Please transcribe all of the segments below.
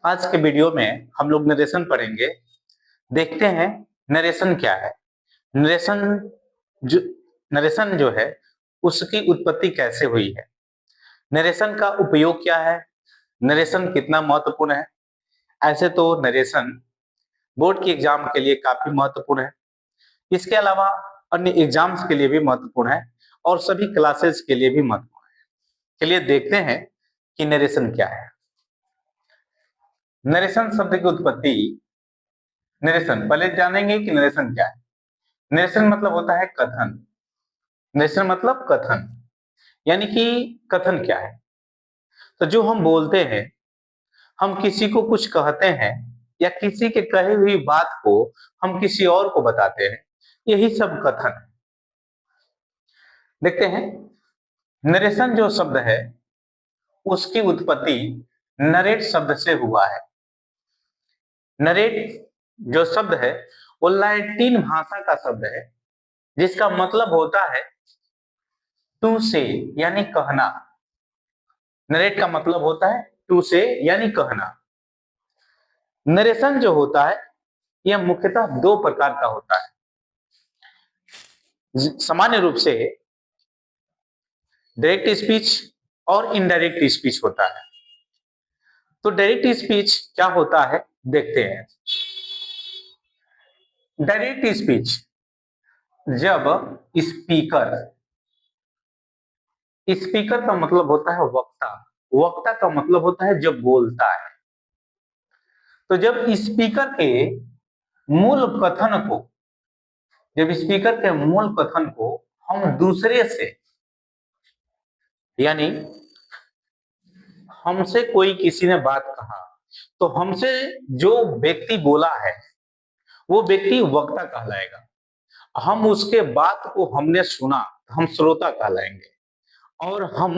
आज के वीडियो में हम लोग नरेशन पढ़ेंगे। देखते हैं नरेशन क्या है। नरेशन जो नरेशन जो है उसकी उत्पत्ति कैसे हुई है, नरेशन का उपयोग क्या है, नरेशन कितना महत्वपूर्ण है। ऐसे तो नरेशन बोर्ड की एग्जाम के लिए काफी महत्वपूर्ण है, इसके अलावा अन्य एग्जाम्स के लिए भी महत्वपूर्ण है और सभी क्लासेस के लिए भी महत्वपूर्ण है। चलिए देखते हैं कि नरेशन क्या है। नरेशन शब्द की उत्पत्ति, नरेशन पहले जानेंगे कि नरेशन क्या है। नरेशन मतलब होता है कथन। नरेशन मतलब कथन, यानी कि कथन क्या है। तो जो हम बोलते हैं, हम किसी को कुछ कहते हैं या किसी के कही हुई बात को हम किसी और को बताते हैं, यही सब कथन है। देखते हैं नरेशन जो शब्द है उसकी उत्पत्ति नरेट शब्द से हुआ है। नरेट जो शब्द है वो लैटिन भाषा का शब्द है, जिसका मतलब होता है टू से, यानी कहना। नरेट का मतलब होता है टू से यानी कहना। नरेशन जो होता है यह मुख्यतः दो प्रकार का होता है। सामान्य रूप से डायरेक्ट स्पीच और इनडायरेक्ट स्पीच होता है। तो डायरेक्ट स्पीच क्या होता है देखते हैं। डायरेक्ट स्पीच जब स्पीकर, स्पीकर का मतलब होता है वक्ता, वक्ता का मतलब होता है जब बोलता है। तो जब स्पीकर के मूल कथन को, जब स्पीकर के मूल कथन को हम दूसरे से, यानी हमसे कोई किसी ने बात कहा तो हमसे जो व्यक्ति बोला है वो व्यक्ति वक्ता कहलाएगा। हम उसके बात को हमने सुना, हम श्रोता कहलाएंगे। और हम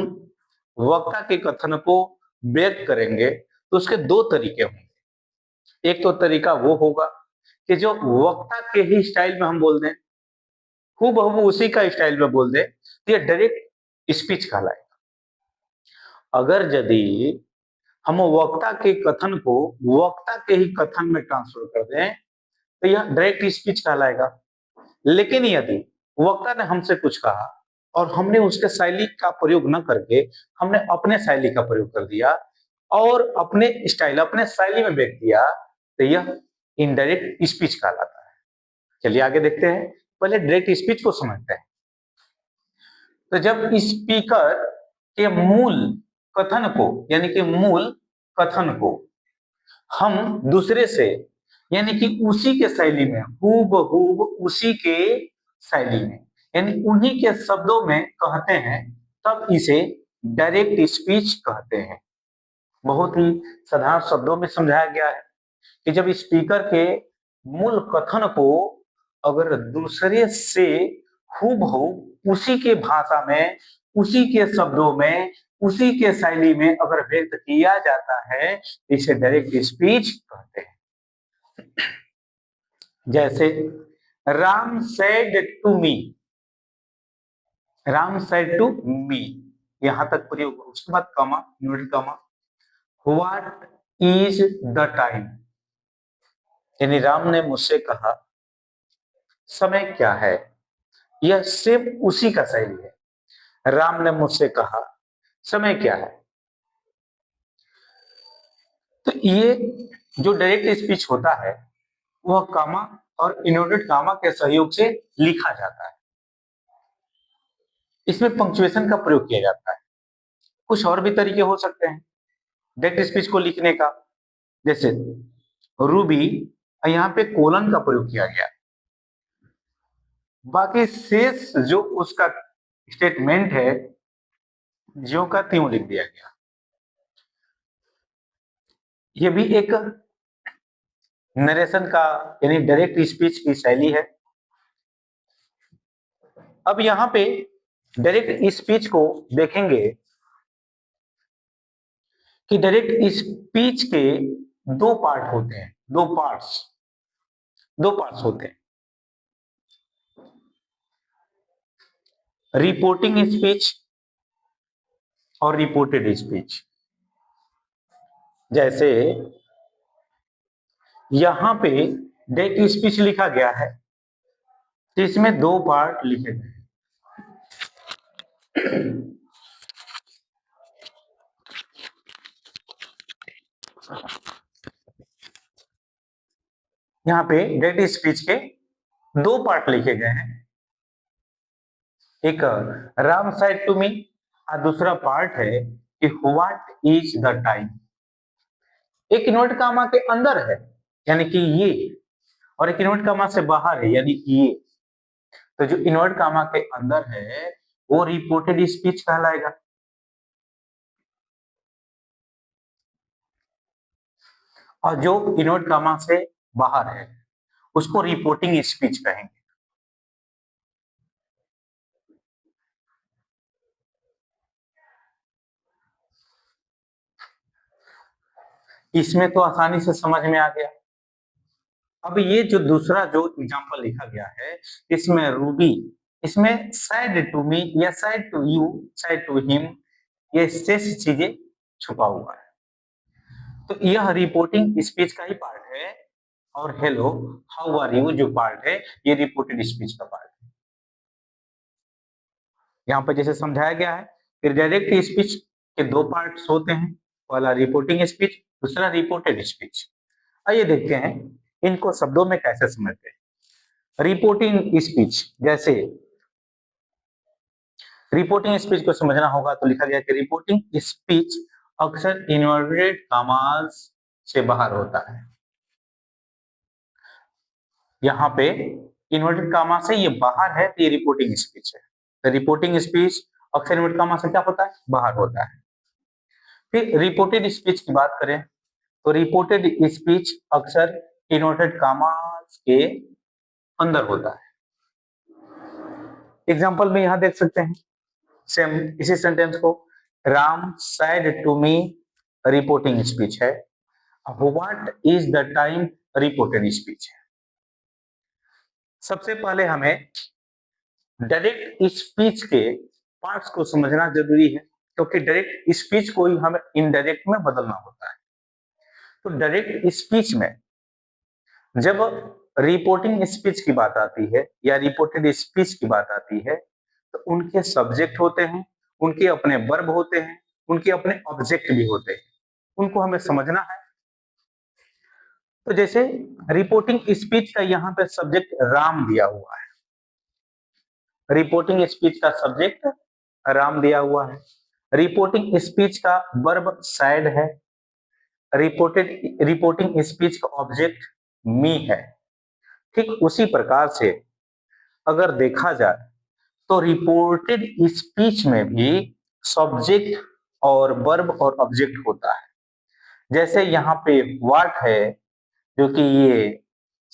वक्ता के कथन को व्यक्त करेंगे तो उसके दो तरीके होंगे। एक तो तरीका वो होगा कि जो वक्ता के ही स्टाइल में हम बोल दें, हूबहू उसी का स्टाइल में बोल दें, तो ये डायरेक्ट स्पीच कहलाएगा। अगर यदि हम वक्ता के कथन को वक्ता के ही कथन में ट्रांसफर कर दें तो यह डायरेक्ट स्पीच कहलाएगा। लेकिन यदि वक्ता ने हमसे कुछ कहा और हमने उसके शैली का प्रयोग न करके हमने अपने शैली का प्रयोग कर दिया और अपने स्टाइल, अपने शैली में व्यक्त किया, तो यह इनडायरेक्ट स्पीच कहलाता है। चलिए आगे देखते हैं, पहले डायरेक्ट स्पीच को समझते हैं। तो जब स्पीकर के मूल कथन को, यानी कि मूल कथन को हम दूसरे से, यानी कि उसी के शैली में, हूबहू उसी के शैली में, यानी उन्हीं के शब्दों में कहते हैं, तब इसे डायरेक्ट स्पीच कहते हैं। बहुत ही साधारण शब्दों में समझाया गया है कि जब स्पीकर के मूल कथन को अगर दूसरे से हूबहू उसी के भाषा में, उसी के शब्दों में, उसी के शैली में अगर व्यक्त किया जाता है, इसे डायरेक्ट स्पीच कहते हैं। जैसे Ram said to me, Ram said to me, यहां तक प्रयोग, उसके बाद कमा, इन्वर्टेड कमा। व्हाट इज द टाइम, यानी राम ने मुझसे कहा समय क्या है। यह सेम उसी का शैली है। राम ने मुझसे कहा समय क्या है। तो ये जो डायरेक्ट स्पीच होता है वह कामा और इन्वर्टेड कामा के सहयोग से लिखा जाता है। इसमें पंक्चुएशन का प्रयोग किया जाता है। कुछ और भी तरीके हो सकते हैं डायरेक्ट स्पीच को लिखने का, जैसे रूबी, यहाँ पे कोलन का प्रयोग किया गया, बाकी शेष जो उसका स्टेटमेंट है ज्यों का त्यों लिख दिया गया। ये भी एक नरेशन का, यानी डायरेक्ट स्पीच की शैली है। अब यहाँ पे डायरेक्ट स्पीच को देखेंगे कि डायरेक्ट स्पीच के दो पार्ट होते हैं, दो पार्ट्स होते हैं। रिपोर्टिंग स्पीच और रिपोर्टेड स्पीच। जैसे यहाँ पे डेट स्पीच लिखा गया है, तो इसमें दो पार्ट लिखे गए हैं। यहाँ पे डेट स्पीच के दो पार्ट लिखे गए हैं, एक राम साइड टू मी और दूसरा पार्ट है कि व्हाट इज द टाइम। एक इन्वर्ट कामा के अंदर है यानी कि ये, और एक इन्वर्ट कामा से बाहर है यानी कि ये। तो जो इन्वर्ट कामा के अंदर है वो रिपोर्टेड स्पीच कहलाएगा, और जो इन्वर्ट कामा से बाहर है उसको रिपोर्टिंग स्पीच कहेंगे। इसमें तो आसानी से समझ में आ गया। अब ये जो दूसरा जो एग्जांपल लिखा गया है, इसमें रूबी, इसमें साइड टू मी या said to you, said to him, ये शेष चीजें छुपा हुआ है। तो यह रिपोर्टिंग स्पीच का ही पार्ट है, और हेलो हाउ आर यू जो पार्ट है ये रिपोर्टेड स्पीच का पार्ट है। यहाँ पर जैसे समझाया गया है, फिर डायरेक्ट स्पीच के दो पार्ट्स होते हैं, पहला रिपोर्टिंग स्पीच, दूसरा रिपोर्टेड स्पीच। आइए देखते हैं इनको शब्दों में कैसे समझते हैं। रिपोर्टिंग स्पीच, जैसे रिपोर्टिंग स्पीच को समझना होगा तो लिखा गया कि रिपोर्टिंग स्पीच अक्सर इन्वर्टेड कॉमास से बाहर होता है। यहाँ पे इन्वर्टेड कॉमा से ये बाहर है तो ये रिपोर्टिंग स्पीच है। तो रिपोर्टिंग स्पीच अक्सर इन्वर्टेड कॉमा से क्या होता है, बाहर होता है। फिर रिपोर्टेड स्पीच की बात करें तो रिपोर्टेड स्पीच अक्सर इन्वर्टेड कॉमास के अंदर होता है। एग्जाम्पल में यहाँ देख सकते हैं सेम इसी सेंटेंस को, Ram said to me reporting speech है, what is the time reported speech है। सबसे पहले हमें डायरेक्ट स्पीच के पार्ट्स को समझना जरूरी है, क्योंकि डायरेक्ट स्पीच को ही हमें इनडायरेक्ट में बदलना होता है। तो डायरेक्ट स्पीच में जब रिपोर्टिंग स्पीच की बात आती है या रिपोर्टेड स्पीच की बात आती है, तो उनके सब्जेक्ट होते हैं, उनके अपने वर्ब होते हैं, उनके अपने ऑब्जेक्ट भी होते हैं, उनको हमें समझना है। तो जैसे रिपोर्टिंग स्पीच का यहाँ पे सब्जेक्ट राम दिया हुआ है, रिपोर्टिंग स्पीच का सब्जेक्ट राम दिया हुआ है, रिपोर्टिंग स्पीच का वर्ब सैड है, रिपोर्टिंग स्पीच का ऑब्जेक्ट मी है। ठीक उसी प्रकार से अगर देखा जाए तो रिपोर्टेड स्पीच में भी सब्जेक्ट और वर्ब और ऑब्जेक्ट होता है। जैसे यहाँ पे व्हाट है जो कि ये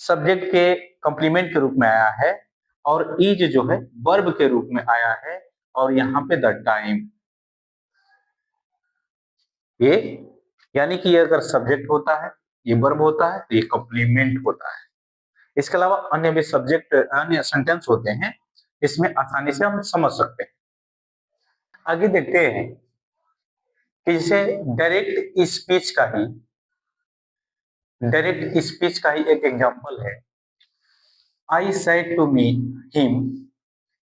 सब्जेक्ट के कंप्लीमेंट के रूप में आया है, और इज जो है वर्ब के रूप में आया है, और यहाँ पे द टाइम, ये यानी कि ये अगर सब्जेक्ट होता है, ये वर्ब होता है, तो ये कंप्लीमेंट होता है। इसके अलावा अन्य भी सब्जेक्ट अन्य सेंटेंस होते हैं, इसमें आसानी से हम समझ सकते हैं। आगे देखते हैं कि जैसे डायरेक्ट स्पीच का ही एक एग्जांपल है, I said to me him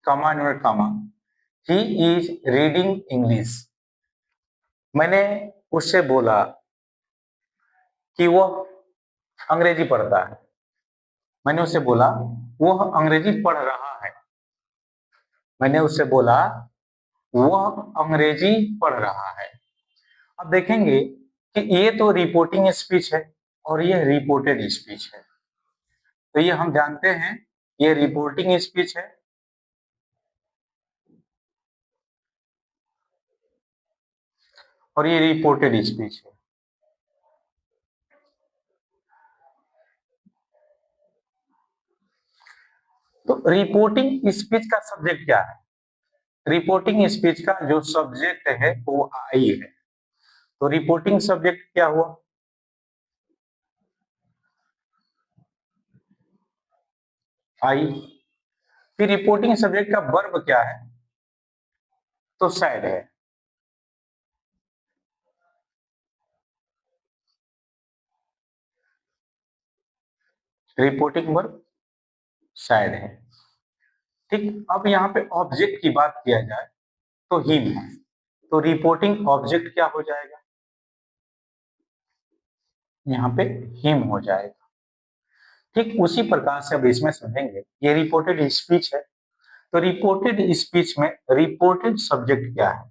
comma not comma he is reading English. मैंने उससे बोला कि वह अंग्रेजी पढ़ता है, मैंने उससे बोला वह अंग्रेजी पढ़ रहा है, मैंने उससे बोला वह अंग्रेजी पढ़ रहा है। अब देखेंगे कि ये तो रिपोर्टिंग स्पीच है और ये रिपोर्टेड स्पीच है। तो ये हम जानते हैं ये रिपोर्टिंग स्पीच है, और ये रिपोर्टेड स्पीच है। तो रिपोर्टिंग स्पीच का सब्जेक्ट क्या है, रिपोर्टिंग स्पीच का जो सब्जेक्ट है वो आई है। तो रिपोर्टिंग सब्जेक्ट क्या हुआ, आई। फिर रिपोर्टिंग सब्जेक्ट का वर्ब क्या है, तो सैड है। रिपोर्टिंग वर्ब सैड है। ठीक, अब यहाँ पे ऑब्जेक्ट की बात किया जाए तो हिम है, तो रिपोर्टिंग ऑब्जेक्ट क्या हो जाएगा, यहाँ पे हिम हो जाएगा। ठीक उसी प्रकार से अब इसमें समझेंगे, ये रिपोर्टेड स्पीच है, तो रिपोर्टेड स्पीच में रिपोर्टेड सब्जेक्ट क्या है,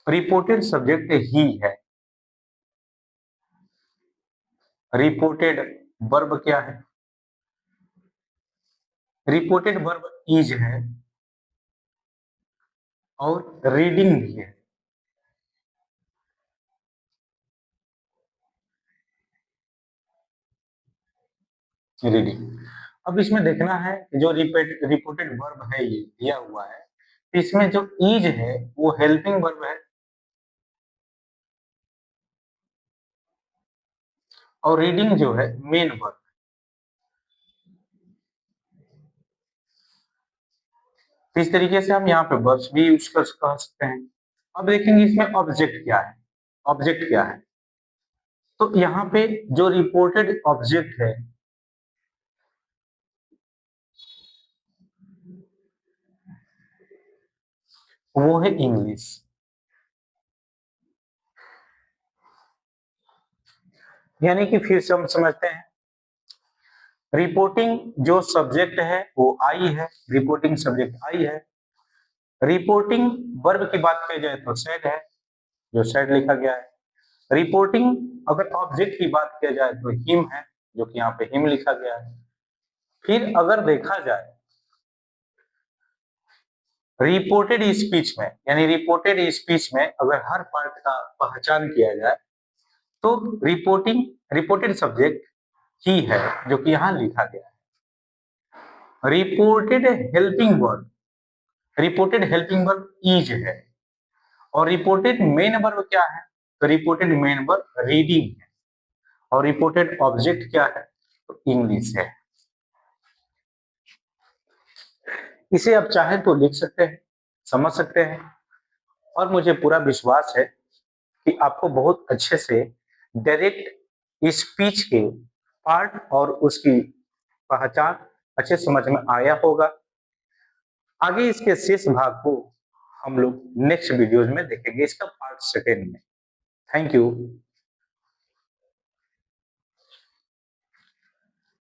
रिपोर्टेड सब्जेक्ट ही है। रिपोर्टेड वर्ब क्या है, रिपोर्टेड वर्ब इज है और रीडिंग भी है। रीडिंग, अब इसमें देखना है कि जो रिपोर्टेड वर्ब है ये दिया हुआ है, इसमें जो इज है वो हेल्पिंग वर्ब है और रीडिंग जो है मेन वर्ब। तो इस तरीके से हम यहाँ पे वर्ब्स भी यूज कह सकते हैं। अब देखेंगे इसमें ऑब्जेक्ट क्या है, ऑब्जेक्ट क्या है, तो यहाँ पे जो रिपोर्टेड ऑब्जेक्ट है वो है इंग्लिश। यानी कि फिर से हम समझते हैं, रिपोर्टिंग जो सब्जेक्ट है वो आई है, रिपोर्टिंग सब्जेक्ट आई है। रिपोर्टिंग वर्ब की बात की जाए तो सेड है, जो सेड लिखा गया है। रिपोर्टिंग अगर ऑब्जेक्ट की बात किया जाए तो हिम है, जो कि यहाँ पे हिम लिखा गया है। फिर अगर देखा जाए रिपोर्टेड स्पीच में, यानी रिपोर्टेड स्पीच में अगर हर पार्ट का पहचान किया जाए तो रिपोर्टेड सब्जेक्ट ही है, जो कि यहाँ लिखा गया है। रिपोर्टेड हेल्पिंग वर्ब इज है और रिपोर्टेड मेन वर्ब क्या है, तो रिपोर्टेड मेन वर्ब रीडिंग है और रिपोर्टेड ऑब्जेक्ट क्या है, तो इंग्लिश है। इसे आप चाहे तो लिख सकते हैं, समझ सकते हैं, और मुझे पूरा विश्वास है कि आपको बहुत अच्छे से डायरेक्ट स्पीच के पार्ट और उसकी पहचान अच्छे समझ में आया होगा। आगे इसके शेष भाग को हम लोग नेक्स्ट वीडियोज में देखेंगे, इसका पार्ट सेकेंड में। Thank you.